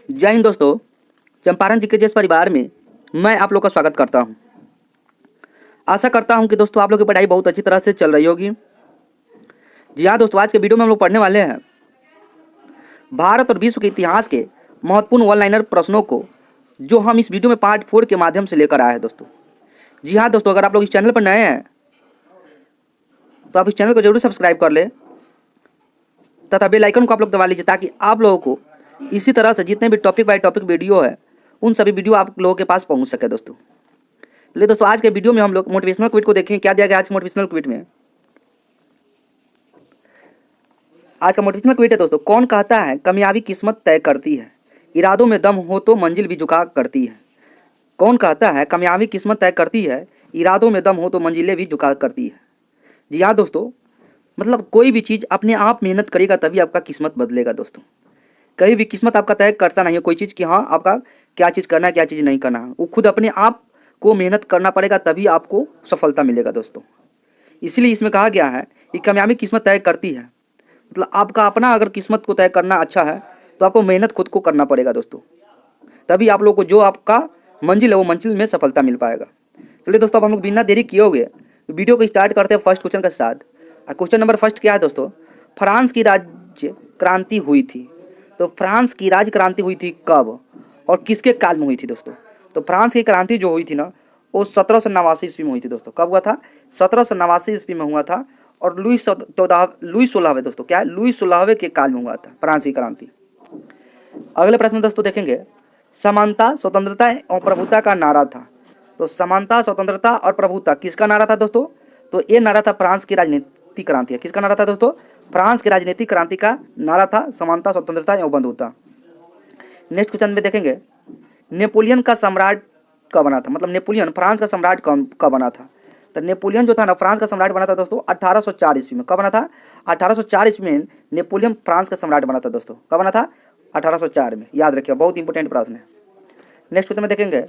जय हिंद दोस्तों। चंपारण जी के जिस परिवार में मैं आप लोग का स्वागत करता हूं। आशा करता हूं कि दोस्तों आप लोग की पढ़ाई बहुत अच्छी तरह से चल रही होगी। जी हाँ दोस्तों, आज के वीडियो में हम लोग पढ़ने वाले हैं भारत और विश्व के इतिहास के महत्वपूर्ण वन लाइनर प्रश्नों को, जो हम इस वीडियो में पार्ट 4 के माध्यम से लेकर आए हैं दोस्तों। जी हाँ दोस्तों, अगर आप लोग इस चैनल पर नए हैं तो आप इस चैनल को जरूर सब्सक्राइब कर ले तथा बेल आइकन को आप लोग दबा लीजिए, ताकि आप लोगों को इसी तरह से जितने भी टॉपिक बाय टॉपिक वीडियो है उन सभी वीडियो आप लोगों के पास पहुंच सके दोस्तों। चलिए दोस्तों, आज के वीडियो में हम लोग मोटिवेशनल क्विट को देखें। क्या दिया गया आज मोटिवेशनल क्विट में? आज का मोटिवेशनल क्विट है दोस्तों, कौन कहता है कामयाबी किस्मत तय करती है, इरादों में दम हो तो मंजिल भी झुका करती है। कौन कहता है कामयाबी किस्मत तय करती है, इरादों में दम हो तो मंजिलें भी झुका करती है। जी हाँ दोस्तों, मतलब कोई भी चीज़ अपने आप मेहनत करेगा तभी आपका किस्मत बदलेगा दोस्तों। कहीं भी किस्मत आपका तय करता नहीं है कोई चीज़ कि हाँ आपका क्या चीज़ करना है क्या चीज़ नहीं करना है। वो खुद अपने आप को मेहनत करना पड़ेगा तभी आपको सफलता मिलेगा दोस्तों। इसलिए इसमें कहा गया है कि कामयाबी किस्मत तय करती है, मतलब आपका अपना अगर किस्मत को तय करना अच्छा है तो आपको मेहनत खुद को करना पड़ेगा दोस्तों, तभी आप लोग को जो आपका मंजिल है वो मंजिल में सफलता मिल पाएगा। चलिए दोस्तों, अब हम लोग बिना देरी किए हुए वीडियो को स्टार्ट करते हैं फर्स्ट क्वेश्चन के साथ। क्वेश्चन नंबर फर्स्ट क्या है दोस्तों? फ्रांस की राज्य क्रांति हुई थी, तो फ्रांस की राज्य क्रांति हुई थी कब और किसके काल में हुई थी दोस्तों? तो फ्रांस की क्रांति जो हुई थी ना, वो 1789 ईस्वी में हुई थी दोस्तों। कब हुआ था? 1789 ईस्वी में हुआ था। और लुई 16वें दोस्तों, क्या है, लुई 16वें के काल में हुआ था फ्रांस की क्रांति। अगले प्रश्न में दोस्तों देखेंगे, समानता स्वतंत्रता और प्रभुता का नारा था। तो समानता स्वतंत्रता और प्रभुता किसका नारा था दोस्तों? तो ये नारा था फ्रांस की राजनीतिक क्रांति। किसका नारा था दोस्तों? फ्रांस की राजनीतिक क्रांति का नारा था समानता स्वतंत्रता एवं बंधुता। नेक्स्ट क्वेश्चन में देखेंगे, नेपोलियन का सम्राट कब बना था? मतलब नेपोलियन फ्रांस का सम्राट कब बना था? तो नेपोलियन जो था ना, फ्रांस का सम्राट बना था दोस्तों 1804 ईस्वी में। कब बना था? 1804 ईस्वी में नेपोलियन फ्रांस का सम्राट बना था दोस्तों। कब बना था? 1804 में। याद रखिए, बहुत इंपॉर्टेंट प्रश्न है। नेक्स्ट क्वेश्चन में देखेंगे,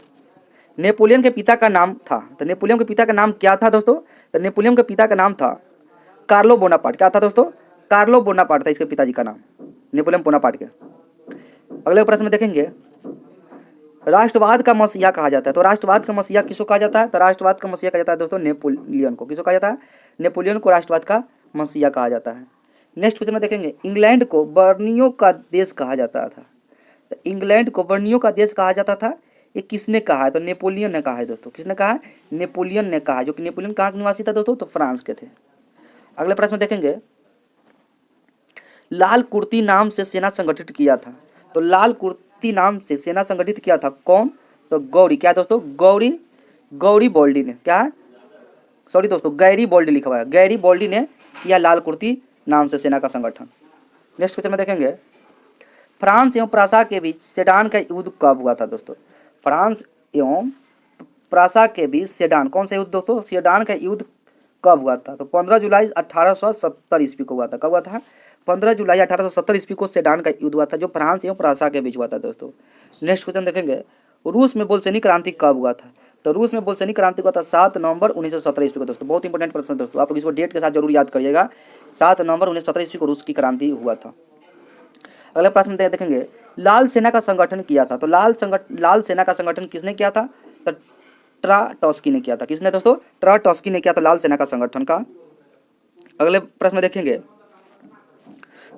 नेपोलियन के पिता का नाम था। तो नेपोलियन के पिता का नाम क्या था दोस्तों? तो नेपोलियन के पिता का नाम था कार्लो बोनापार्ट। क्या था दोस्तों? कार्लो बोनापार्ट था इसके पिताजी का नाम, नेपोलियन बोनापार्ट के। अगले प्रश्न में देखेंगे, राष्ट्रवाद का मसीहा कहा जाता है। तो राष्ट्रवाद का मसीहा किसको कहा जाता है? तो राष्ट्रवाद का मसीहा कहा जाता है दोस्तों नेपोलियन को। किसको कहा जाता है? नेपोलियन को राष्ट्रवाद का मसीहा कहा जाता है। नेक्स्ट क्वेश्चन में देखेंगे, इंग्लैंड को बर्नियों का देश कहा जाता था। तो इंग्लैंड को बर्नियों का देश कहा जाता था, ये किसने कहा है? तो नेपोलियन ने कहा है दोस्तों। किसने कहा है? नेपोलियन ने कहा है। जो कि नेपोलियन कहाँ के निवासी था दोस्तों? तो फ्रांस के थे। अगले प्रश्न में देखेंगे, लाल कुर्ती नाम से सेना संगठित किया था। तो लाल कुर्ती नाम से सेना संगठित किया था कौन? तो गौरी। क्या दोस्तों? गौरी बोल्डी ने। क्या है? सॉरी दोस्तों, गैरी बोल्डी लिखा हुआ है। गैरी बोल्डी ने किया लाल कुर्ती नाम से सेना का संगठन। नेक्स्ट क्वेश्चन में देखेंगे, फ्रांस एवं प्रासा के बीच सेडान का युद्ध कब हुआ था दोस्तों? फ्रांस एवं प्रासा के बीच सेडान, कौन सा युद्ध दोस्तों? सेडान का युद्ध कब हुआ था? तो 15 जुलाई 1870 ईस्वी को हुआ था। कब हुआ था? 15 जुलाई 1870 ईस्वी को सेडान का युद्ध हुआ था, जो फ्रांस एवं प्रासा के बीच हुआ था दोस्तों। नेक्स्ट क्वेश्चन देखेंगे, रूस में बोल्शेविक क्रांति कब हुआ था? तो रूस में बोल्शेविक क्रांति हुआ था 7 नवंबर 1917 ईस्वी को दोस्तों। बहुत इंपॉर्टेंट प्रश्न दोस्तों, आप लोग इसको डेट के साथ जरूर याद करिएगा। 7 नवंबर 1917 ईस्वी को रूस की क्रांति हुआ था। अगले प्रश्न देखेंगे, लाल सेना का संगठन किया था। तो लाल सेना का संगठन किसने किया था? तो ट्राटॉस्की ने किया था। किसने दोस्तों? ट्राटॉस्की ने किया था लाल सेना का संगठन का। अगले प्रश्न में देखेंगे,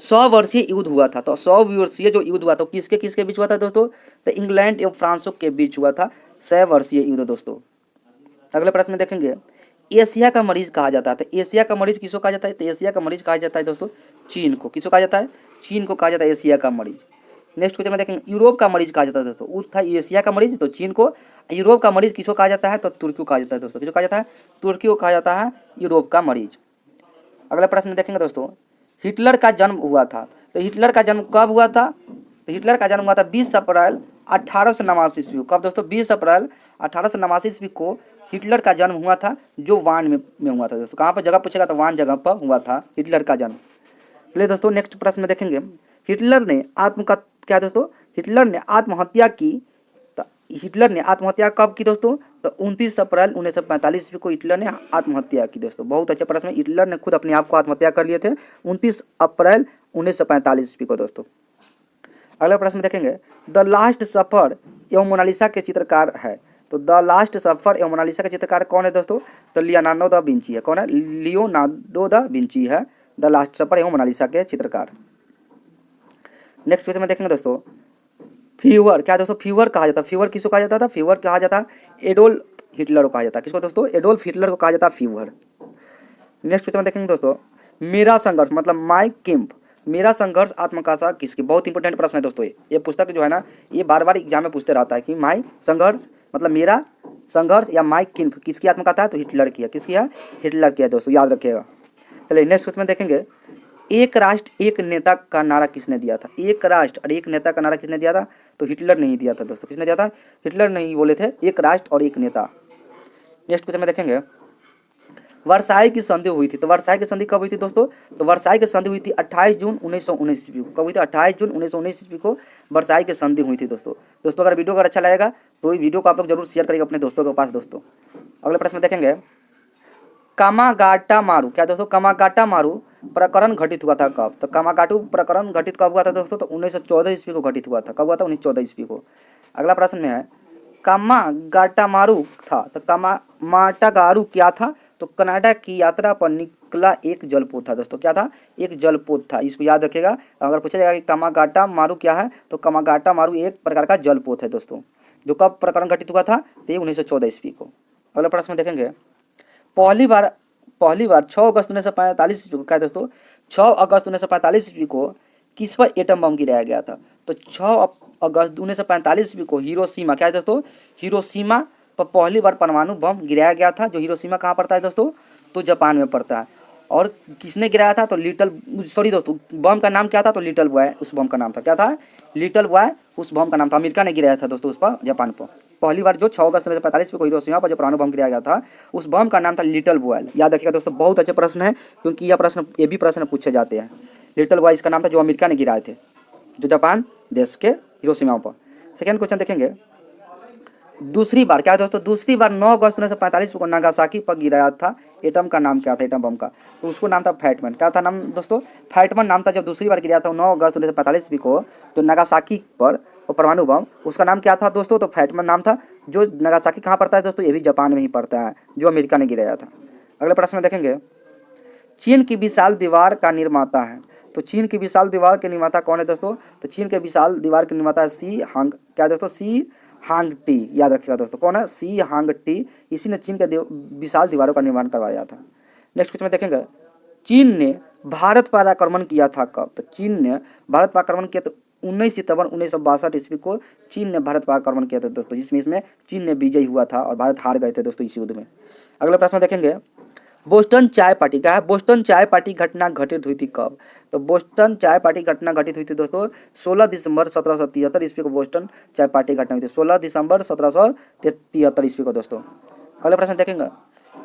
100 वर्षीय युद्ध हुआ था। तो 100 वर्षीय जो युद्ध हुआ था किसके किसके बीच हुआ था दोस्तों? तो इंग्लैंड एवं फ्रांस के बीच हुआ था 100 वर्षीय युद्ध दोस्तों। अगले प्रश्न में देखेंगे, एशिया का मरीज कहा जाता है। तो एशिया का मरीज किसको कहा जाता है? तो एशिया का मरीज कहा जाता है दोस्तों चीन को। किसको कहा जाता है? चीन को कहा जाता है एशिया का मरीज। नेक्स्ट क्वेश्चन में देखेंगे, यूरोप का मरीज कहा जाता है दोस्तों। वो था एशिया का मरीज तो चीन को। यूरोप का मरीज किसको कहा जाता है? तो तुर्की को कहा जाता है दोस्तों। किसको कहा जाता है? तुर्की को कहा जाता है यूरोप का मरीज। अगला प्रश्न देखेंगे दोस्तों, हिटलर का जन्म हुआ था। तो हिटलर का जन्म कब हुआ था? तो हिटलर का जन्म हुआ था 20 अप्रैल 1889 ईस्वी को। कब दोस्तों? 20 अप्रैल 1889 ईस्वी को हिटलर का जन्म हुआ था, जो वान में हुआ था दोस्तों। कहाँ पर जगह पूछेगा तो वान जगह पर हुआ था हिटलर का जन्म। चलिए दोस्तों, नेक्स्ट प्रश्न में देखेंगे, हिटलर ने क्या दोस्तों? हिटलर ने आत्महत्या की। तो हिटलर ने आत्महत्या कब की दोस्तों? तो 29 अप्रैल 1945 ईस्वी को हिटलर ने आत्महत्या की दोस्तों। बहुत अच्छा प्रश्न है, हिटलर ने खुद अपने आप को आत्महत्या कर लिए थे 29 अप्रैल 1945 ईस्वी को दोस्तों। अगला प्रश्न में देखेंगे द लास्ट सफर एवं मोनालिसा के चित्रकार है। तो द लास्ट सफर एवं मोनालिसा के चित्रकार कौन है दोस्तों? तो लियोनार्डो दा विंची है। कौन है? लियोनार्डो दा विंची है द लास्ट सफर एवं मोनालिसा के चित्रकार। नेक्स्ट क्वेश्चन में देखेंगे दोस्तों फीवर क्या दोस्तों? फीवर कहा जाता है। फीवर किसको कहा जाता था? फीवर कहा जाता एडोल्फ हिटलर को कहा जाता है। किसको दोस्तों? एडोल्फ हिटलर को कहा जाता है फीवर। नेक्स्ट क्वेश्चन में देखेंगे दोस्तों मेरा संघर्ष मतलब माई किम्प, मेरा संघर्ष आत्मकथा किसकी? बहुत इंपॉर्टेंट प्रश्न है दोस्तों। ये पुस्तक जो है ना ये बार बार एग्जाम में पूछते रहता है कि माई संघर्ष मतलब मेरा संघर्ष या माई किम्प किसकी आत्मकथा है? तो हिटलर की है। किसकी है? हिटलर की है दोस्तों, याद रखिएगा। चलिए नेक्स्ट क्वेश्चन में देखेंगे एक राष्ट्र एक नेता का नारा किसने दिया था? एक राष्ट्र और एक नेता का नारा किसने दिया था? तो हिटलर नहीं दिया था दोस्तों। किसने दिया था? हिटलर नहीं बोले थे, एक राष्ट्र और एक नेता। नेक्स्ट क्वेश्चन में देखेंगे वर्साई की संधि हुई थी। तो वर्साई की संधि कब हुई थी दोस्तों? तो वर्साई की संधि हुई थी 28 जून 1919 ईस्वी को। कब हुई थी? 28 जून 1919 ईस्वी को वर्साई की संधि हुई थी दोस्तों। अगर वीडियो अगर अच्छा लगेगा तो ये वीडियो को आप लोग जरूर शेयर करेंगे अपने दोस्तों के पास दोस्तों। अगले प्रश्न में देखेंगे कामागाटा मारू क्या दोस्तों? कामागाटा मारू प्रकरण घटित हुआ था कब? तो कामागाटू प्रकरण घटित कब हुआ था दोस्तों? तो 1914 ईस्वी को घटित हुआ था। कब हुआ था? 1914 ईस्वी को। अगला प्रश्न में है कामागाटामारू था तो कामागाटामारू क्या था? तो कनाडा की यात्रा पर निकला एक जलपोत था दोस्तों। क्या था? एक जलपोत था। इसको याद रखिएगा। अगर पूछा जाएगा कि कामागाटामारू क्या है तो कामागाटामारू एक प्रकार का जलपोत है दोस्तों। जो कब प्रकरण घटित हुआ था? तो 1914 ईस्वी को। अगला प्रश्न में देखेंगे पहली बार 6 अगस्त 1945 ईस्वी को क्या दोस्तों? 6 अगस्त 1945 ईस्वी को किस पर एटम बम गिराया गया था? तो 6 अगस्त 1945 ईस्वी को हिरोशिमा क्या है दोस्तों? हिरोशिमा पर पहली बार परमाणु बम गिराया गया था। जो हिरोशिमा कहाँ पड़ता है दोस्तों? तो जापान में पड़ता है। और किसने गिराया था? तो दोस्तों बम का नाम क्या था? तो लिटल बॉय उस बम का नाम था। क्या था? लिटल बॉय उस बम का नाम था। अमेरिका ने गिराया था दोस्तों उस पर, जापान पर। पहली बार जो 6 अगस्त 1945 को हिरोशिमा पर जो परमाणु बम गिराया गया था उस बम का नाम था लिटल बॉय। याद रखिएगा दोस्तों, बहुत अच्छे प्रश्न है क्योंकि ये भी प्रश्न पूछे जाते हैं। लिटल बॉय इसका नाम था जो अमेरिका ने गिराए थे जो जापान देश के हिरोशिमा पर। सेकेंड क्वेश्चन देखेंगे दूसरी बार क्या है दोस्तों? दूसरी बार 9 अगस्त 1945 को नागासाकी पर गिराया था एटम का नाम क्या था? एटम बम का तो उसको नाम था फैटमैन। क्या था नाम दोस्तों? फैटमैन नाम था। जब दूसरी बार गिराया था 9 अगस्त 1945 को तो नागासाकी पर वो परमाणु बम, उसका नाम क्या था दोस्तों? तो फैटमैन नाम था। जो नागासाकी कहाँ पड़ता है दोस्तों? ये भी जापान में ही पड़ता है जो अमेरिका ने गिराया था। अगले प्रश्न में देखेंगे चीन की विशाल दीवार का निर्माता है। तो चीन की विशाल दीवार के निर्माता कौन है दोस्तों? तो चीन के विशाल दीवार के निर्माता है सी हांग क्या दोस्तों? सी हांग टी। याद रखिएगा दोस्तों, कौन है? सी हांग टी। इसी ने चीन के विशाल दीवारों का निर्माण करवाया था। नेक्स्ट क्वेश्चन में देखेंगे चीन ने भारत पर आक्रमण किया था कब? तो चीन ने भारत पर आक्रमण किया तो 19 सितंबर 1962 ईस्वी को चीन ने भारत पर आक्रमण किया था दोस्तों, जिसमें इसमें चीन ने विजयी हुआ था और भारत हार गए थे दोस्तों इस युद्ध में। अगला प्रश्न देखेंगे बोस्टन चाय पार्टी क्या है? बोस्टन चाय पार्टी घटना घटित हुई थी कब? तो बोस्टन चाय पार्टी घटना घटित हुई थी दोस्तों 16 दिसंबर 1773 ईस्वी को बोस्टन चाय पार्टी घटना हुई थी। 16 दिसंबर 1773 ईस्वी को दोस्तों। अगले प्रश्न देखेंगे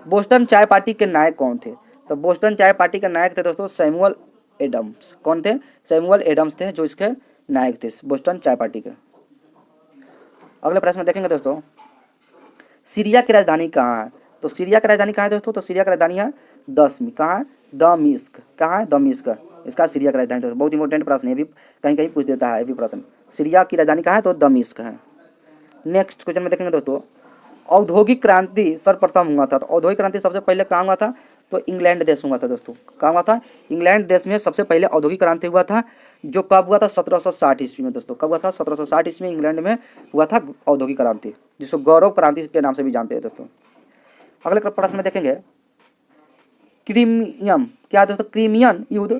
बोस्टन चाय पार्टी के नायक कौन थे? तो बोस्टन चाय पार्टी के नायक थे दोस्तों सैमुअल एडम्स। कौन थे? सैमुअल एडम्स थे जो इसके नायक थे बोस्टन चाय पार्टी के। अगले प्रश्न में देखेंगे दोस्तों सीरिया की राजधानी कहाँ है? तो सीरिया की राजधानी कहाँ है दोस्तों? तो सीरिया की राजधानी है दमिश्क। कहाँ है? दमिश्क। कहाँ है? दमिश्क इसका सीरिया की राजधानी दोस्तों। बहुत इंपॉर्टेंट प्रश्न है, भी कहीं कहीं पूछ देता है ये भी प्रश्न। सीरिया की राजधानी कहाँ है? तो दमिश्क है। नेक्स्ट क्वेश्चन में देखेंगे दोस्तों औद्योगिक क्रांति सर्वप्रथम हुआ था। तो औद्योगिक क्रांति सबसे पहले कहाँ हुआ था? तो इंग्लैंड देश में हुआ था दोस्तों। कहाँ हुआ था? इंग्लैंड देश में सबसे पहले औद्योगिक क्रांति हुआ था जो कब हुआ था? 1760 ईस्वी में दोस्तों। कब हुआ था? 1760 ईस्वी में इंग्लैंड में हुआ था औद्योगिक क्रांति, जिसको गौरव क्रांति के नाम से भी जानते हैं दोस्तों। अगले प्रश्न में देखेंगे क्रीमियम क्या दोस्तों? क्रीमियन युद्ध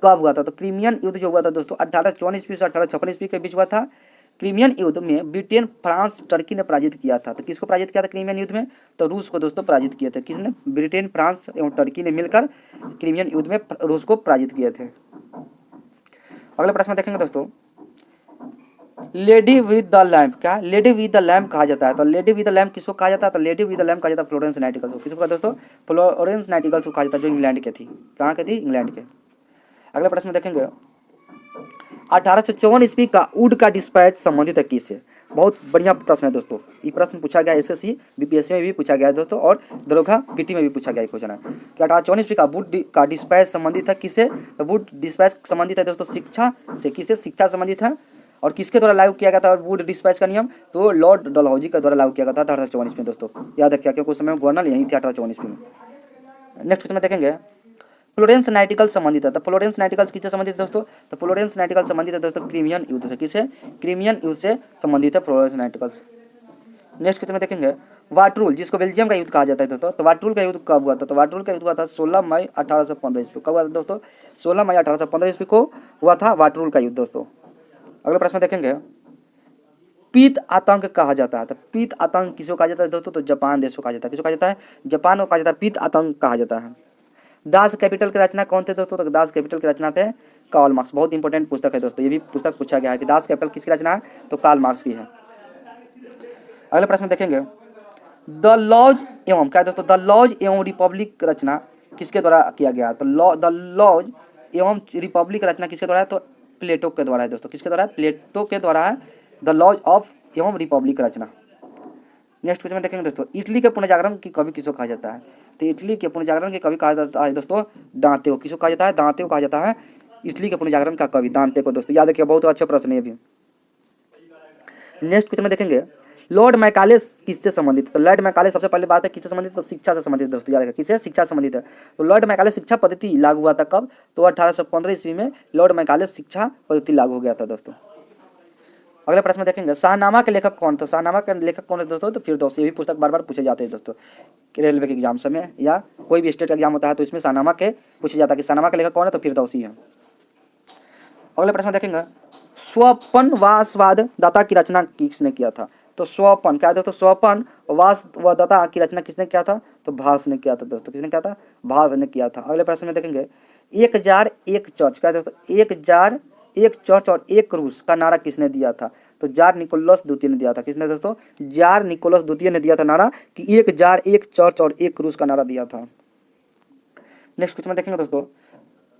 कब हुआ था? तो क्रीमियन युद्ध जो हुआ था दोस्तों 1854 ईस्वी से 1856 ईस्वी के बीच हुआ था। क्रीमियन युद्ध में ब्रिटेन, फ्रांस, टर्की ने पराजित किया था। तो किसको पराजित किया था क्रीमियन युद्ध में? तो रूस को दोस्तों पराजित किए थे। किसने? ब्रिटेन, फ्रांस एवं टर्की ने मिलकर क्रीमियन युद्ध में रूस को पराजित किए थे। अगले प्रश्न देखेंगे दोस्तों लेडी विद द लैम्प क्या? लेडी विद द लैम्प कहा जाता है। तो लेडी विद द लैम्प किसको कहा जाता है? तो लेडी विद द लैम्प कहा जाता है फ्लोरेंस नाइटिंगेल को। किसको कहा दोस्तों? फ्लोरेंस नाइटिंगेल को कहा जाता है जो इंग्लैंड के थी। कहाँ के थी? इंग्लैंड के। अगले प्रश्न में देखेंगे 1854 ईस्वी का वुड का डिस्पैच संबंधित है किससे? बहुत बढ़िया प्रश्न है दोस्तों। ये प्रश्न पूछा गया एसएससी बीपीएससी में भी पूछा गया है दोस्तों और दरोगा पीटी में भी पूछा गया क्वेश्चन है कि 1854 ईस्वी का वुड का डिस्पैच संबंधित है किससे? तो वुड डिस्पैच संबंधित है दोस्तों शिक्षा से। किससे? शिक्षा संबंधित है और किसके द्वारा लागू किया गया था वुड डिस्पैच का नियम? तो लॉर्ड डलहौजी के द्वारा लागू किया गया था 1844 में दोस्तों। याद रखिए क्योंकि उस समय गवर्नर यही थे 1844 में। नेक्स्ट क्वेश्चन में देखेंगे फ्लोरेंस नाइटिंगेल संबंधित है। तो फ्लोरेंस नाइटिंगेल किससे संबंधित है दोस्तों? तो फ्लोरेंस नाइटिंगेल संबंधित है दोस्तों क्रीमियन युद्ध से। किससे? क्रीमियन युद्ध से संबंधित है फ्लोरेंस नाइटिंगेल। नेक्स्ट क्वेश्चन में देखेंगे वाटरूल, जिसको बेल्जियम का युद्ध कहा जाता है दोस्तों, तो वाटरूल का युद्ध कब हुआ था? तो वाटरूल का युद्ध हुआ था 16 मई 1815 ईस्वी। कब हुआ था दोस्तों? 16 मई 1815 ईस्वी को हुआ था वाटरूल का युद्ध दोस्तों। अगला प्रश्न देखेंगे पीत आतंक कहा जाता है। तो पीत आतंक किसको कहा जाता है दोस्तों? तो जापान देश को कहा जाता है। किसको कहा जाता है? जापान को कहा जाता है, पीत आतंक कहा जाता है। दास कैपिटल के रचना कौन थे दोस्तों? तो दास कैपिटल के रचना थे कार्ल मार्क्स। बहुत इंपॉर्टेंट पुस्तक है दोस्तों, ये भी पुस्तक पूछा गया है कि दास कैपिटल किसकी रचना है? तो कार्ल मार्क्स की है। अगले प्रश्न देखेंगे द लॉज एवं क्या दोस्तों? द लॉज एवं रिपब्लिक रचना किसके द्वारा किया गया? तो द लॉज एवं रिपब्लिक रचना किसके द्वारा है? तो प्लेटो के द्वारा है दोस्तों। किसके द्वारा है? प्लेटो के द्वारा है द लॉज ऑफ एवं रिपब्लिक रचना। नेक्स्ट क्वेश्चन में देखेंगे दोस्तों इटली के पुनर्जागरण की कवि किसको कहा जाता है? तो इटली के पुनर्जागरण के कवि कहा जाता है दोस्तों दांते को। किसको कहा जाता है? दांते को कहा जाता है इटली के पुनर्जागरण का कवि, दांते को दोस्तों। याद रखिए बहुत अच्छा प्रश्न है अभी। नेक्स्ट क्वेश्चन में देखेंगे लॉर्ड मैकाले किससे संबंधित? तो लॉर्ड मैकाले सबसे पहले बात है किससे संबंधित? तो शिक्षा से संबंधित दोस्तों। याद रखिए किससे? शिक्षा से संबंधित है। तो लॉर्ड मैकाले शिक्षा पद्धति लागू हुआ था कब? तो 1815 ईस्वी में लॉर्ड मैकाले शिक्षा पद्धति लागू हो गया था दोस्तों। अगले प्रश्न में देखेंगे शाहनामा के लेखक कौन? तो शाहनामा के लेखक कौन है दोस्तों? तो फिर दोस्तों ये भी पुस्तक बार बार पूछे जाते हैं दोस्तों रेलवे के एग्जाम समय या कोई भी स्टेट का एग्जाम होता है तो इसमें शाहनामा के पूछे जाता है कि शाहनामा के लेखक कौन है? तो फिरदौसी है। अगले प्रश्न में देखेंगे स्वपनवासवाद दाता की रचना किसने किया था? तो स्वपन क्या है दोस्तों? स्वपन वासवदता की रचना किसने किया था? तो भास ने किया था दोस्तों। किसने किया था? भास ने किया था। अगले प्रश्न में देखेंगे एक जार एक चर्च क्या है दोस्तों? एक जार एक चर्च और एक क्रूस का नारा किसने दिया था? तो जार निकोलस द्वितीय ने दिया था। किसने दोस्तों? जार निकोलस द्वितीय ने दिया था नारा कि एक जार एक चर्च और एक क्रूस का नारा दिया था। नेक्स्ट क्वेश्चन में देखेंगे दोस्तों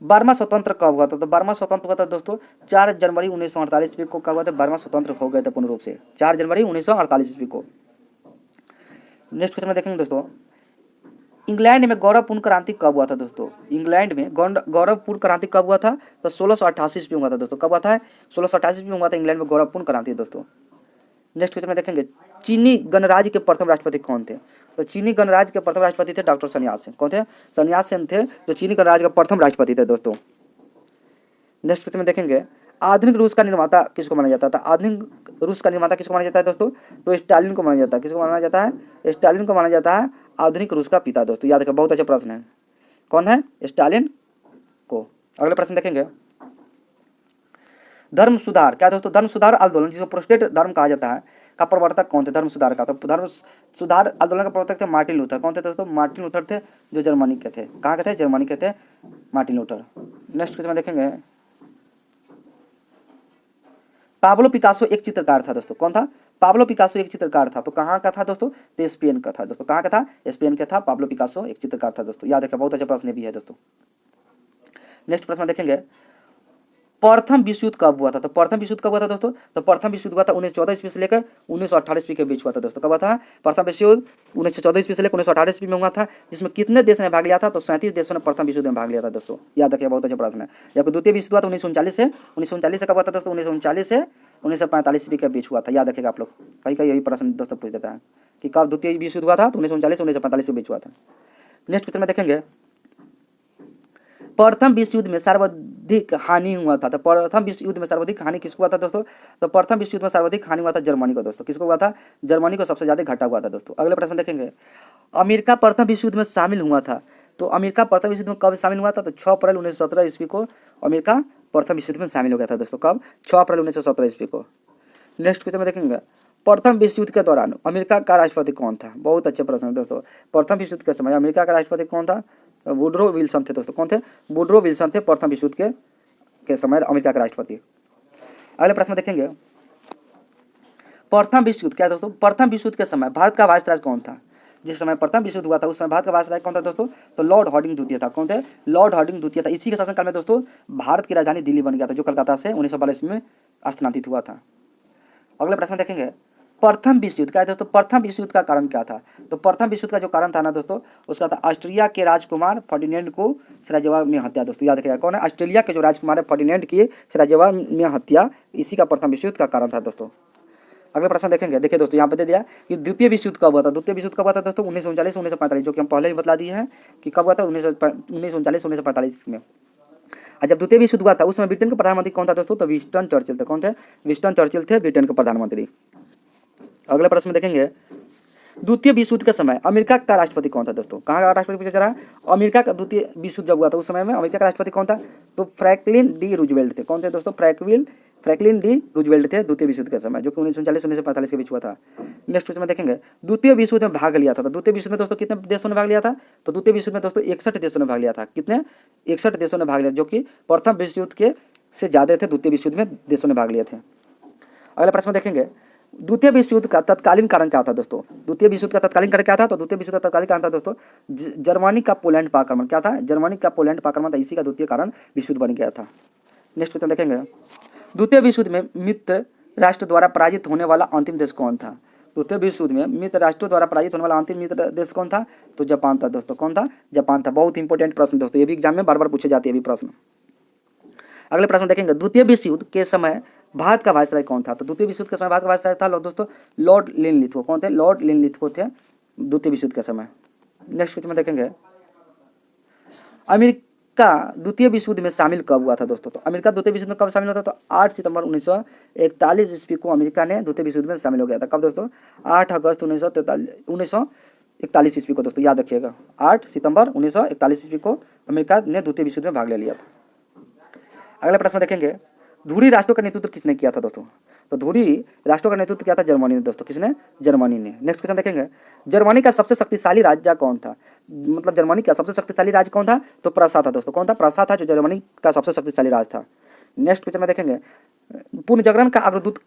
12वां स्वतंत्र कब हुआ था? तो 12वां स्वतंत्र हुआ था दोस्तों 4 जनवरी 1948 ईस्वी को। कब हुआ था? 12वां स्वतंत्र हो गए थे पूर्ण रूप से 4 जनवरी 1948 ईस्वी को। नेक्स्ट क्वेश्चन में देखेंगे दोस्तों इंग्लैंड में गौरवपूर्ण क्रांति कब हुआ था दोस्तों? इंग्लैंड में गौरवपूर्ण क्रांति कब हुआ था? तो 1688 ईस्वी में हुआ था दोस्तों। कब हुआ था? 1688 ईस्वी में हुआ था इंग्लैंड में गौरवपूर्ण क्रांति दोस्तों। नेक्स्ट क्वेश्चन में देखेंगे चीनी गणराज्य के प्रथम राष्ट्रपति कौन थे? तो चीनी गणराज्य के प्रथम राष्ट्रपति थे डॉक्टर सन्यासीन। कौन थे? सन्यासीन थे जो चीनी गणराज्य के प्रथम राष्ट्रपति थे दोस्तों। नेक्स्ट क्वेश्चन में देखेंगे आधुनिक रूस का निर्माता किसको माना जाता था? आधुनिक रूस का निर्माता किसको माना जाता है दोस्तों? तो स्टालिन को माना जाता है। किसको माना जाता है? स्टालिन को माना जाता है आधुनिक रूस का पिता दोस्तों। याद रखिए बहुत अच्छा प्रश्न है। कौन है? स्टालिन को। अगले प्रश्न देखेंगे धर्म सुधार क्या दोस्तों? धर्म सुधार आंदोलन जिसको प्रोटेस्टेंट धर्म कहा जाता है का प्रवर्तक कौन थे? धर्म सुधार का। तो धर्म सुधार आंदोलन का प्रवर्तक थे मार्टिन लूथर। कौन थे दोस्तों? मार्टिन लूथर थे जो जर्मनी के थे। कहाँ के थे? जर्मनी के थे मार्टिन लूथर। नेक्स्ट क्वेश्चन में देखेंगे पाब्लो पिकासो एक चित्रकार था दोस्तों। कौन था? पाब्लो पिकासो एक चित्रकार था। तो कहाँ का था दोस्तों? तो स्पेन का था दोस्तों। कहाँ का था? स्पेन का था। पाब्लो पिकासो एक चित्रकार था दोस्तों। याद रखिए बहुत अच्छा प्रश्न भी है दोस्तों। नेक्स्ट प्रश्न देखेंगे प्रथम विश्व युद्ध कब हुआ था? तो प्रथम विश्व युद्ध कब हुआ था दोस्तों? तो प्रथम विश्व युद्ध हुआ था 1914 ईस्वी से लेकर 1918 ईस्वी के बीच हुआ था दोस्तों। कब हुआ था? प्रथम विश्व युद्ध 1914 ईस्वी से लेकर 1918 ईस्वी में हुआ था। जिसमें कितने देश ने भाग लिया था? तो 37 देशों ने प्रथम विश्व युद्ध में भाग लिया था दोस्तों। याद रखिए बहुत अच्छा प्रश्न है। जबकि द्वितीय विश्व युद्ध हुआ था 1939 से कब हुआ था दोस्तों? 1939 से 1945 ईस्वी के बीच हुआ था। याद रखिएगा आप लोग, कहीं कहीं यही प्रश्न दोस्तों पूछ देता है कि कब द्वितीय विश्व युद्ध हुआ था? तो 1939 से 1945 के बीच हुआ था। नेक्स्ट क्वेश्चन में देखेंगे प्रथम विश्व युद्ध में सर्वाधिक हानि हुआ था। तो प्रथम विश्व युद्ध में सर्वाधिक हानि किसको हुआ था दोस्तों? तो प्रथम विश्व युद्ध में सर्वाधिक हानि हुआ था जर्मनी को दोस्तों। किसको हुआ था? जर्मनी को सबसे ज्यादा घाटा हुआ था दोस्तों। अगले प्रश्न देखेंगे अमेरिका प्रथम विश्व युद्ध में शामिल हुआ था। तो अमेरिका प्रथम विश्व युद्ध में कब शामिल हुआ था? तो 6 अप्रैल 1917 ईस्वी को अमेरिका प्रथम विश्व युद्ध में शामिल हो गया था दोस्तों। कब? 6 अप्रैल 1917 ईस्वी को। नेक्स्ट क्वेश्चन में देखेंगे प्रथम विश्व युद्ध के दौरान अमेरिका का राष्ट्रपति कौन था? बहुत अच्छे प्रश्न है दोस्तों। प्रथम विश्व युद्ध के समय अमेरिका का राष्ट्रपति कौन था? वुडरो विल्सन थे दोस्तों। कौन थे? वुडरो विल्सन थे प्रथम विश्व युद्ध के समय अमेरिका के राष्ट्रपति। अगले प्रश्न में देखेंगे प्रथम विश्व युद्ध क्या दोस्तों? प्रथम विश्व युद्ध के समय भारत का वायसराय कौन था? जिस समय प्रथम विश्व युद्ध हुआ था उस समय भारत का वायसराय कौन था दोस्तों? तो लॉर्ड हार्डिंग द्वितीय था। कौन थे? लॉर्ड हार्डिंग द्वितीय था। इसी के शासनकाल में दोस्तों भारत की राजधानी दिल्ली बन गया था जो कलकत्ता से 1942 में स्थानांतरित हुआ था। अगले प्रश्न देखेंगे प्रथम विश्व युद्ध क्या है दोस्तों? प्रथम विश्व युद्ध का कारण क्या था? तो प्रथम विश्व युद्ध का जो कारण था ना दोस्तों, उसका था ऑस्ट्रिया के राजकुमार फर्डिनेंड को सराजेवो में हत्या। दोस्तों याद रखिएगा, कौन है? ऑस्ट्रेलिया के जो राजकुमार है फर्डिनेंड की सराजेवो में हत्या, इसी का प्रथम विश्व युद्ध का कारण था दोस्तों। अगले प्रश्न देखेंगे। देखिए दोस्तों, यहाँ पे दे दिया कि द्वितीय विश्व युद्ध कब हुआ था। द्वितीय विश्व युद्ध कब हुआ था दोस्तों? 1939 1945, जो कि हम पहले ही बता दिए हैं कि कब हुआ था, 1939 1945 में। और जब द्वितीय विश्व युद्ध हुआ था उस समय ब्रिटेन के प्रधानमंत्री कौन था दोस्तों? तो विंस्टन चर्चिल थे। कौन थे? विंस्टन चर्चिल थे ब्रिटेन के प्रधानमंत्री। अगले प्रश्न में देखेंगे, द्वितीय विश्व युद्ध के समय अमेरिका का राष्ट्रपति कौन था दोस्तों? कहाँ का राष्ट्रपति पूछा जा रहा है? अमेरिका का द्वितीय विश्व युद्ध जब हुआ था उस समय में अमेरिका का राष्ट्रपति कौन था? तो फ्रैंकलिन डी रूजवेल्ट थे। कौन थे दोस्तों? फ्रैंकलिन डी रूजवेल्ट थे द्वितीय विश्व युद्ध के समय, जो कि 1939 1945 के बीच हुआ था। नेक्स्ट क्वेश्चन में देखेंगे, द्वितीय विश्व युद्ध में भाग लिया था। तो द्वितीय विश्व में दोस्तों कितने देशों ने भाग लिया था? तो द्वितीय विश्व में दोस्तों 61 देशों ने भाग लिया था। कितने? 61 देशों ने भाग लिया, जो कि प्रथम विश्व युद्ध के से ज़्यादा थे। द्वितीय विश्व युद्ध में देशों ने भाग लिए थे। अगला प्रश्न देखेंगे, द्वितीय विश्व युद्ध का तत्कालीन कारण क्या था दोस्तों? द्वितीय विश्व युद्ध का तत्कालीन कारण क्या था? तो द्वितीय विश्व युद्ध का तत्कालीन कारण था दोस्तों जर्मनी का पोलैंड पर आक्रमण। क्या था? जर्मनी का पोलैंड पर आक्रमण था, इसी का द्वितीय कारण विश्व युद्ध बन गया था। नेक्स्ट क्वेश्चन देखेंगे, द्वितीय विश्व युद्ध में मित्र राष्ट्र द्वारा पराजित होने वाला अंतिम देश कौन था? द्वितीय विश्व युद्ध में मित्र राष्ट्रों द्वारा पराजित होने वाला अंतिम मित्र देश कौन था? तो जापान था दोस्तों। कौन था? जापान था। बहुत इंपॉर्टेंट प्रश्न दोस्तों, ये भी एग्जाम में बार बार पूछे जाते हैं ये भी प्रश्न। अगले प्रश्न देखेंगे, द्वितीय विश्व युद्ध के समय भारत का वायसराय कौन था? तो द्वितीय विश्व युद्ध के समय भारत का वायसराय था दोस्तों लॉर्ड लिनलिथगो। कौन थे? लॉर्ड लिनलिथगो थे द्वितीय विश्व युद्ध के समय। नेक्स्ट क्वेश्चन में देखेंगे, अमेरिका द्वितीय विश्व युद्ध में शामिल कब हुआ था दोस्तों? तो अमेरिका द्वितीय विश्व युद्ध में कब शामिल होता? तो 8 सितंबर 1941 ईस्वी को अमेरिका ने द्वितीय विश्व युद्ध में शामिल हो गया था। कब दोस्तों? 8 अगस्त 1941 ईस्वी को दोस्तों, याद रखिएगा। 8 सितंबर 1941 ईस्वी को अमेरिका ने द्वितीय विश्व युद्ध में भाग ले लिया था। अगला प्रश्न देखेंगे, धुरी राष्ट्रों का नेतृत्व किसने किया था दोस्तों? तो धुरी राष्ट्रों का नेतृत्व किया था जर्मनी ने दोस्तों। किसने? जर्मनी ने। नेक्स्ट क्वेश्चन देखेंगे, जर्मनी का सबसे शक्तिशाली राज्य कौन था? मतलब जर्मनी का सबसे शक्तिशाली राज्य कौन था? तो प्रसा था दोस्तों। कौन था? प्रसा था, जो जर्मनी का सबसे शक्तिशाली राज्य था। नेक्स्ट क्वेश्चन में देखेंगे, पुनर्जागरण का अग्रदूत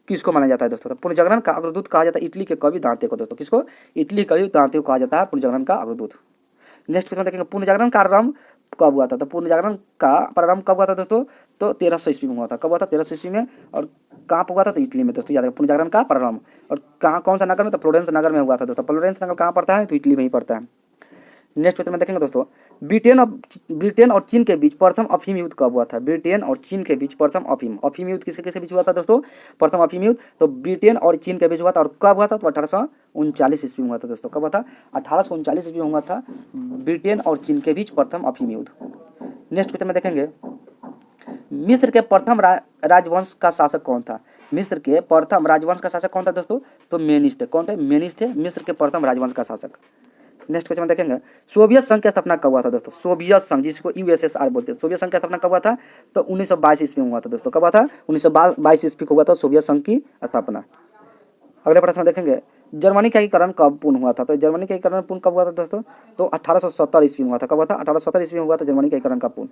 किसको माना जाता है दोस्तों? तो पुनर्जागरण का अग्रदूत कहा जाता है इटली के कवि दांते को दोस्तों। किसको? इटली कवि दांते को कहा जाता है पुनर्जागरण का अग्रदूत। नेक्स्ट क्वेश्चन देखेंगे, पुनर्जागरण का आरंभ कब हुआ था? तो पुनर्जागरण का प्रारंभ कब हुआ था दोस्तों? तो 1300 ईस्वी में हुआ था। कब हुआ था? 1300 ईस्वी में। और कहाँ पर हुआ था? तो इटली में दोस्तों, याद रखें पुनर्जागरण का प्रारंभ। और कहाँ, कौन सा नगर में? तो फ्लोरेंस नगर में हुआ था दोस्तों। फ्लोरेंस नगर कहाँ पड़ता है? तो इटली में ही पड़ता है। नेक्स्ट क्वेश्चन में देखेंगे दोस्तों, ब्रिटेन और चीन के बीच प्रथम अफीम युद्ध कब हुआ था? ब्रिटेन और चीन के बीच प्रथम अफीम युद्ध किसके किसके बीच हुआ था दोस्तों? प्रथम अफीम युद्ध तो ब्रिटेन और चीन के बीच हुआ था। और कब हुआ था? तो 1839 ईस्वी में हुआ था दोस्तों। कब हुआ था? 1839 ईस्वी में हुआ था ब्रिटेन और चीन के बीच प्रथम अफीम युद्ध। नेक्स्ट क्वेश्चन में देखेंगे, मिस्र के प्रथम राजवंश का शासक कौन था? मिस्र के प्रथम राजवंश का शासक कौन था दोस्तों? तो मेनिस थे। कौन थे? मेनिस थे मिस्र के प्रथम राजवंश का शासक। नेक्स्ट क्वेश्चन में देखेंगे, सोवियत संघ की स्थापना कब हुआ था दोस्तों? सोवियत संघ, जिसको यूएसएसआर बोलते हैं, सोवियत संघ की स्थापना कब हुआ था? तो 1922 ईस्वी में हुआ था दोस्तों। कब हुआ था? 1922 ईस्वी को हुआ था सोवियत संघ की स्थापना। अगले प्रश्न देखेंगे, जर्मनी का एकीकरण कब पूर्ण हुआ था? तो जर्मनी का एकीकरण पूर्ण कब हुआ था दोस्तों? तो 1870 ईस्वी में हुआ था। कब हुआ था? 1870 ईस्वी में हुआ था जर्मनी का एकीकरण का पूर्ण।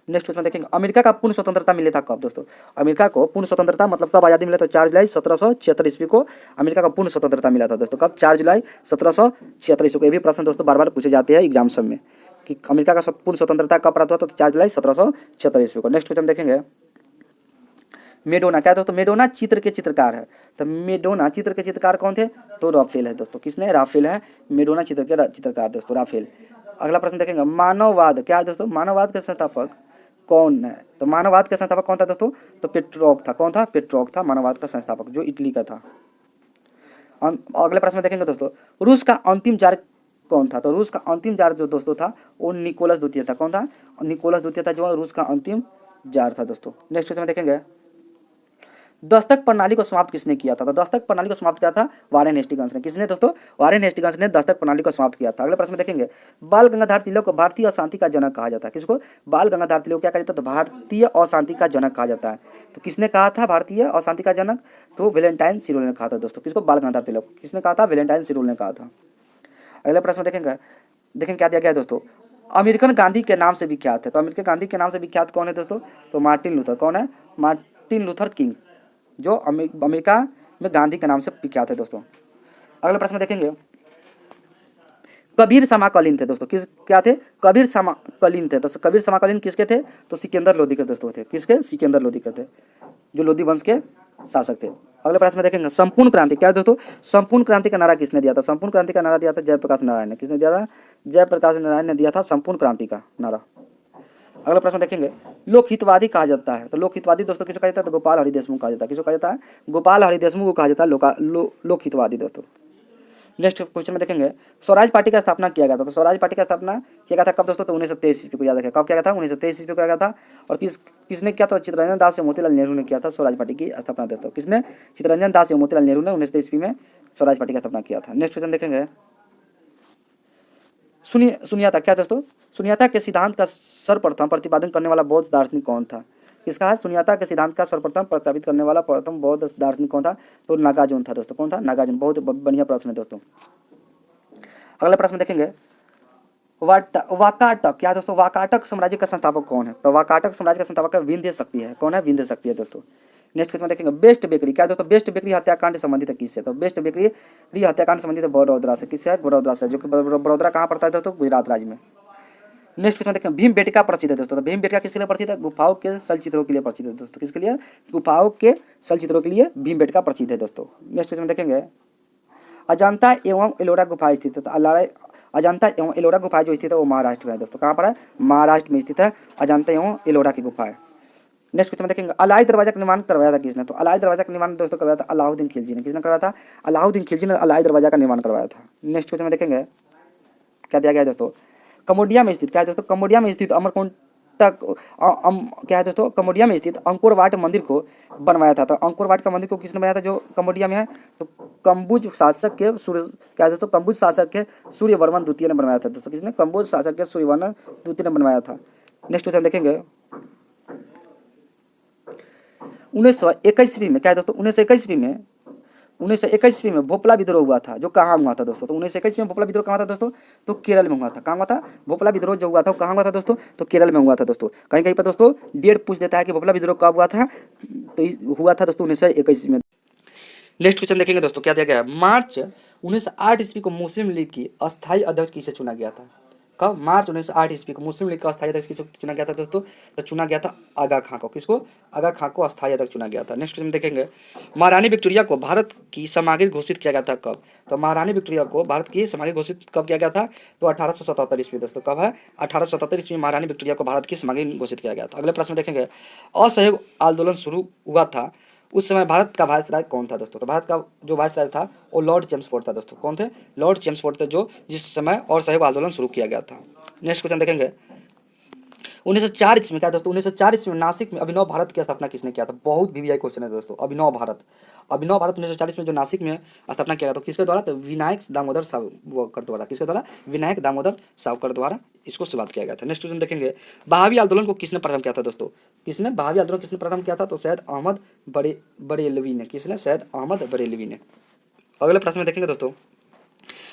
नेक्स्ट क्वेश्चन देखेंगे, अमेरिका का पूर्ण स्वतंत्रता मिला था कब दोस्तों? अमेरिका को पूर्ण स्वतंत्रता मतलब कब आज़ादी मिला? तो 4 जुलाई 1776 ईस्वी को अमेरिका को पूर्ण स्वतंत्रता मिला था दोस्तों। कब? 4 जुलाई 1776 ईस्वी को। ये भी प्रश्न दोस्तों बार बार पूछे जाते हैं एग्जाम सब में कि अमेरिका का पूर्ण स्वतंत्रता कब प्राप्त हुआ? तो 4 जुलाई 1776 ईस्वी को। नेक्स्ट क्वेश्चन देखेंगे, मेडोना क्या है दोस्तों? मेडोना चित्र के चित्रकार है। तो मेडोना चित्र के चित्रकार कौन थे? तो राफेल है दोस्तों। किसने? राफेल है मेडोना चित्र के चित्रकार दोस्तों, राफेल। अगला प्रश्न देखेंगे, मानववाद क्या है दोस्तों? मानववाद के संस्थापक कौन है? तो मानववाद का संस्थापक कौन था दोस्तों? तो पेट्रोक था। कौन था? पेट्रोक था मानववाद का संस्थापक, जो इटली का था। अगले प्रश्न में देखेंगे दोस्तों, रूस का अंतिम जार कौन था? तो रूस का अंतिम जार जो दोस्तों था वो निकोलस द्वितीय था। कौन था? निकोलस द्वितीय था, जो रूस का अंतिम जार था दोस्तों। नेक्स्ट क्वेश्चन में देखेंगे, दस्तक प्रणाली को समाप्त किसने किया था? तो दस्तक प्रणाली को समाप्त किया था वारेन हेस्टिंग्स ने। किसने दोस्तों? वारेन हेस्टिंग्स ने दस्तक प्रणाली को समाप्त किया था। अगले प्रश्न में देखेंगे, बाल गंगाधर तिलक को भारतीय अशांति का जनक कहा जाता है। किसको? बाल गंगाधर तिलक क्या कहा जाता है? तो भारतीय अशांति का जनक कहा जाता है। तो किसने कहा था भारतीय अशांति का जनक? तो वैलेंटाइन सिरोल ने कहा था दोस्तों। किसको? बाल गंगाधर तिलक। किसने कहा था? वैलेंटाइन सिरोल ने कहा था। अगले प्रश्न देखेंगे क्या दिया गया है दोस्तों, अमेरिकन गांधी के नाम से विख्यात है। तो अमेरिकन गांधी के नाम से विख्यात कौन है दोस्तों? तो मार्टिन लूथर। कौन है? मार्टिन लूथर किंग, जो अमेरिका में गांधी के नाम से विख्यात है दोस्तों। अगले प्रश्न में देखेंगे, कबीर समाकालीन थे दोस्तों। किस क्या थे? कबीर समाकालीन थे। तो कबीर समाकालीन किसके थे? तो सिकंदर लोदी के दोस्तों थे। किसके? सिकंदर लोदी के थे, जो लोदी वंश के शासक थे। अगले प्रश्न में देखेंगे संपूर्ण क्रांति क्या है दोस्तों, संपूर्ण क्रांति का नारा किसने दिया था, संपूर्ण क्रांति का नारा दिया था जयप्रकाश नारायण ने। किसने दिया था, जयप्रकाश नारायण ने दिया था संपूर्ण क्रांति का नारा। अगला प्रश्न देखेंगे लोकहितवादी कहा जाता है, तो लोकहितवादी दोस्तों किसको कहा जाता है, तो गोपाल हरि देशमुख कहा जाता है। किसको कहा जाता है, गोपाल हरि देशमुख को कहा जाता है लोकहितवादी दोस्तों। नेक्स्ट क्वेश्चन में देखेंगे स्वराज पार्टी का स्थापना किया गया था, तो स्वराज पार्टी का स्थापना किया गया था कब दोस्तों, तो 1923 ईस्वी को याद रखें, कब किया गया था, 1923 ईस्वी को किया गया था। और किसने किया था, चित्तरंजन दास एवं मोतीलाल नेहरू ने किया था स्वराज पार्टी की स्थापना दोस्तों। किसने, चित्तरंजन दास एवं मोतीलाल नेहरू ने 1923 ईस्वी में स्वराज पार्टी का स्थापना किया था। नेक्स्ट क्वेश्चन देखेंगे सुनियाता क्या दोस्तों, सुनियाता के सिद्धांत का सर्वप्रथम प्रतिपादन करने वाला बौद्ध दार्शनिक कौन था। किसका है, सुनियाता के सिद्धांत का सर्वप्रथम प्रस्तावित करने वाला प्रथम बौद्ध दार्शनिक कौन था, तो नागार्जुन था दोस्तों। कौन था, नागार्जुन। बहुत बढ़िया प्रश्न है दोस्तों। अगला प्रश्न देखेंगे वाकाटक क्या दोस्तों, वाकाटक साम्राज्य का संस्थापक कौन है, तो वाकाटक साम्राज्य का संस्थापक विंध्य शक्ति है। कौन है, विंध्य शक्ति है दोस्तों। नेक्स्ट क्वेश्चन देखेंगे बेस्ट बेकरी क्या दोस्तों, बेस्ट बेकरी हत्याकांड संबंधित है किससे, तो बेस्ट बेकरी हत्याकांड संबंधित है बड़ौदा से। किससे है, बड़ौदा से, जो कि बड़ौदा कहाँ पड़ता है दोस्तों, गुजरात राज्य में। नेक्स्ट क्वेश्चन देखें भीम बेटिका प्रसिद्ध है दोस्तों, तो भीम बेटिका किसके लिए प्रसिद्ध है, गुफाओं के सल चित्रों के लिए प्रसिद्ध है दोस्तों। किसके लिए, गुफाओं के सल चित्रों के लिए भीम बेटिका प्रसिद्ध है दोस्तों। नेक्स्ट क्वेश्चन देखेंगे अजंता एवं एलोरा गुफा स्थित है, तो अजंता एवं एलोरा गुफा जो स्थित है वो महाराष्ट्र में है दोस्तों। कहाँ पर है, महाराष्ट्र में स्थित है अजंता एवं एलोरा की गुफा है। नेक्स्ट क्वेश्चन देखेंगे अलाई दरवाजा का निर्माण करवाया था किसने, तो अलाई दरवाजा का निर्माण दोस्तों करवाया था अलाउद्दीन खिलजी ने। किसने करवाया था, अलाउद्दीन खिलजी ने अलाई दरवाजा का निर्माण करवाया था। नेक्स्ट क्वेश्चन में देखेंगे क्या दिया गया है दोस्तों, कम्बोडिया में स्थित क्या है दोस्तों, कम्बोडिया में स्थित अमरकोंटक क्या है दोस्तों, कम्बोडिया में स्थित अंकोर वाट मंदिर को बनवाया था। तो अंकोर वाट का मंदिर को किसने बनाया था, जो कम्बोडिया में है, तो कंबुज शासक के सूर्यवर्मन द्वितीय ने बनवाया था दोस्तों। किसने, कंबुज शासक के सूर्यवर्मन द्वितीय ने बनवाया था। नेक्स्ट क्वेश्चन देखेंगे 1921 ईस्वी में क्या है दोस्तों, 1921 ईस्वी में भोपला विद्रोह हुआ था, जो कहाँ हुआ था दोस्तों, तो 1921 में भोपला विद्रोह कहाँ था दोस्तों, तो केरल में हुआ था। कहाँ हुआ था, भोपला विद्रोह जो हुआ था वो कहाँ हुआ था दोस्तों, तो केरल में हुआ था दोस्तों। कहीं कहीं पर दोस्तों डेट पूछ देता है कि भोपला विद्रोह कब हुआ था, तो हुआ था दोस्तों 1921 में। नेक्स्ट क्वेश्चन देखेंगे दोस्तों क्या दिया गया है, मार्च 1908 ईस्वी को मुस्लिम लीग की अस्थायी अध्यक्ष किसे चुना गया था, कब, मार्च 1908 ईस्वी को मुस्लिम लीग का अस्थायी अध्यक्ष किसे चुना गया था दोस्तों, तो चुना गया था आगा खां को। किसको, आगा खां को अस्थायी अध्यक्ष चुना गया था। नेक्स्ट क्वेश्चन देखेंगे महारानी विक्टोरिया को भारत की सामग्री घोषित किया गया था कब, तो महारानी विक्टोरिया को भारत की सामग्री घोषित कब किया गया था, तो 1877 ईस्वी दोस्तों। कब है, 1877 ईस्वी महारानी विक्टोरिया को भारत की सामग्री घोषित किया गया था। अगले प्रश्न देखेंगे असहयोग आंदोलन शुरू हुआ था उस समय भारत का वायसराय कौन था दोस्तों, तो भारत का जो वायसराय था वो लॉर्ड चेम्सफोर्ड था दोस्तों। कौन थे, लॉर्ड चेम्सफोर्ड थे, जो जिस समय असहयोग आंदोलन शुरू किया गया था। नेक्स्ट क्वेश्चन देखेंगे 1904 ईस्वी में क्या दोस्तों, 1904 ईस्वी में नासिक में अभिनव भारत की स्थापना किसने किया था, बहुत वीवीआई क्वेश्चन है दोस्तों। अभिनव भारत 1940 में जो नासिक में स्थापना किया गया था किसके द्वारा, तो विनायक दामोदर सावरकर द्वारा। किसके द्वारा, विनायक दामोदर सावरकर द्वारा इसको शुरुआत किया गया था। नेक्स्ट क्वेश्चन देखेंगे बहावी आंदोलन को किसने प्रारंभ किया था दोस्तों, किसने बहावी आंदोलन किसने प्रारंभ किया था, तो सैयद अहमद बरेलवी ने। किसने, सैयद अहमद बरेलवी ने। अगले प्रश्न में देखेंगे दोस्तों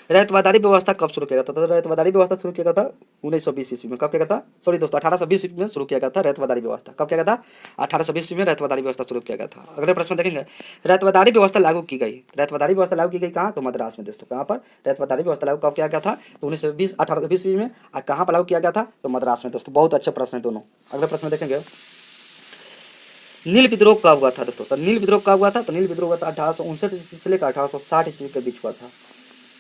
रैयतवादारी व्यवस्था कब शुरू किया गया था, तो रैयतवादारी व्यवस्था शुरू किया गया था 1920 ईस्वी में। कब किया गया था, सॉरी दोस्तों 1820 ईस्वी में शुरू किया गया था रैयतवादारी व्यवस्था। कब किया गया था, 1820 ईस्वी में रैयतवादारी व्यवस्था शुरू किया गया था। अगले प्रश्न देखेंगे रैयतवादारी व्यवस्था लागू की गई, रैयतवादारी व्यवस्था लागू की गई कहाँ, तो मद्रास में दोस्तों। कहाँ पर, रैयतवादारी व्यवस्था लागू कब किया गया था, तो 1820 ईस्वी में। और कहाँ पर लागू किया गया था, तो मद्रास में दोस्तों। बहुत अच्छे प्रश्न है दोनों। अगले प्रश्न देखेंगे नील विद्रोह कब हुआ था दोस्तों, तो नील विद्रोह कब हुआ था, तो नील विद्रोह हुआ था 1859 से लेकर 1860 ईस्वी के बीच हुआ था।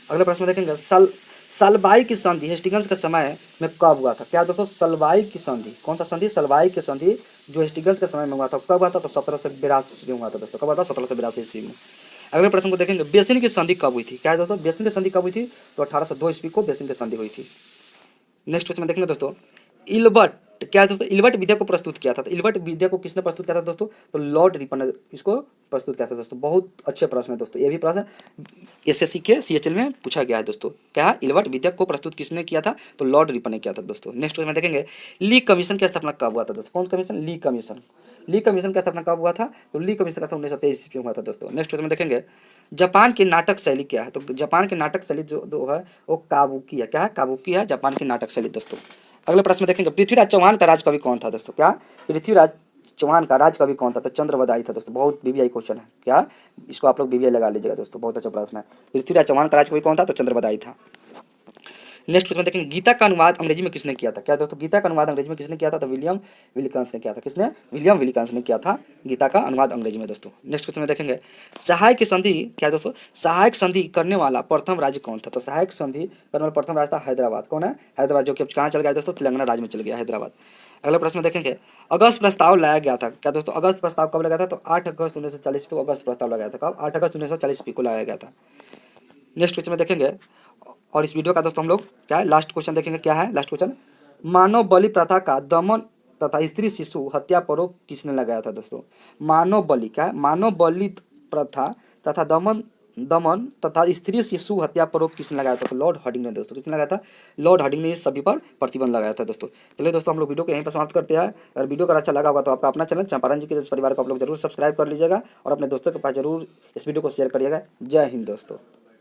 अगले प्रश्न देखेंगे सलबाई की संधि हेस्टिंग्स के समय में कब हुआ था, क्या दोस्तों, सलबाई की संधि, कौन सा संधि, सलबाई की संधि जो हेस्टिंग्स के समय में हुआ था कब हुआ था, तो 1782 ईस्वी में हुआ था दोस्तों। कब हुआ था, 1782 ईस्वी में। अगले प्रश्न को देखेंगे बेसिन की संधि कब हुई थी, क्या है दोस्तों, बेसिन की संधि कब हुई थी, तो 1802 ईस्वी को बेसिन की संधि हुई थी। नेक्स्ट क्वेश्चन देखेंगे दोस्तों इल्बर्ट क्या है दोस्तों, इल्बर्ट विद्या को प्रस्तुत किया था, तो इल्बर्ट विद्या को किसने प्रस्तुत किया था दोस्तों, तो लॉर्ड रिपन ने इसको प्रस्तुत किया था दोस्तों। बहुत अच्छे प्रश्न है दोस्तों, ये भी प्रश्न एसएससी के सीएचएल में पूछा गया है दोस्तों। क्या, इल्बर्ट विद्या को प्रस्तुत किसने किया था, तो लॉर्ड रिपन ने किया था दोस्तों। नेक्स्ट क्वेश्चन देखेंगे ली कमीशन की स्थापना कब हुआ था दोस्तों, कौन कमीशन, ली कमीशन। ली कमीशन की स्थापना कब हुआ था, तो ली कमीशन का 1923 ईस्वी में हुआ था दोस्तों। नेक्स्ट क्वेश्चन देखेंगे जापान की नाटक शैली क्या है, तो जापान की नाटक शैली जो है वो काबुकी है। क्या है, काबुकी है जापान की नाटक शैली दोस्तों। अगले प्रश्न में देखेंगे पृथ्वीराज चौहान का राजकवि कौन था दोस्तों, क्या, पृथ्वीराज चौहान का राजकवि कौन था, तो चंद्रवदाई था दोस्तों। बहुत बीबीआई क्वेश्चन है, क्या, इसको आप लोग बीबीआई लगा लीजिएगा दोस्तों, बहुत अच्छा प्रश्न है। पृथ्वीराज चौहान का राजकवि कौन था, तो चंद्रवदाई था। नेक्स्ट क्वेश्चन में देखेंगे गीता का अनुवाद अंग्रेजी में किसने किया था। क्या दोस्तों, गीता का अनुवाद अंग्रेजी में किसने किया था, तो विलियम विलिकंस ने किया था। किसने, विलियम विलिकंस ने किया था गीता का अनुवाद अंग्रेजी में दोस्तों। नेक्स्ट क्वेश्चन में देखेंगे सहायक संधि, क्या दोस्तों, सहायक संधि करने वाला प्रथम राज्य कौन था, तो सहायक संधि करने वाला प्रथम राज्य था हैदराबाद। कौन है, हैदराबाद, जो कि कहाँ चल गया दोस्तों, तेलंगाना राज्य में चल गया हैदराबाद। अगला प्रश्न में देखेंगे अगस्त प्रस्ताव लाया गया था। क्या दोस्तों, अगस्त प्रस्ताव कब लगाया था, तो 8 अगस्त 1940 को अगस्त प्रस्ताव लगाया था। कब, 8 अगस्त 1940 को लाया गया था। नेक्स्ट क्वेश्चन में देखेंगे, और इस वीडियो का दोस्तों हम लोग क्या है, लास्ट क्वेश्चन देखेंगे। क्या है लास्ट क्वेश्चन, मानव बलि प्रथा का दमन तथा स्त्री शिशु हत्या पर रोक किसने लगाया था दोस्तों। मानव बलि, क्या है, मानव बलि प्रथा तथा दमन दमन तथा स्त्री शिशु हत्या पर रोक किसने लगाया था, तो लॉर्ड हार्डिंग ने दोस्तों। किसने लगाया था, लॉर्ड हार्डिंग ने इस सभी पर प्रतिबंध लगाया था दोस्तों। चलिए दोस्तों हम लोग वीडियो को यहीं पर समाप्त करते हैं। अगर वीडियो का अच्छा लगा होगा तो आपका अपना चैनल चंपारण जी के परिवार को आप लोग जरूर सब्सक्राइब कर लीजिएगा और अपने दोस्तों के पास जरूर इस वीडियो को शेयर करिएगा। जय हिंद दोस्तों।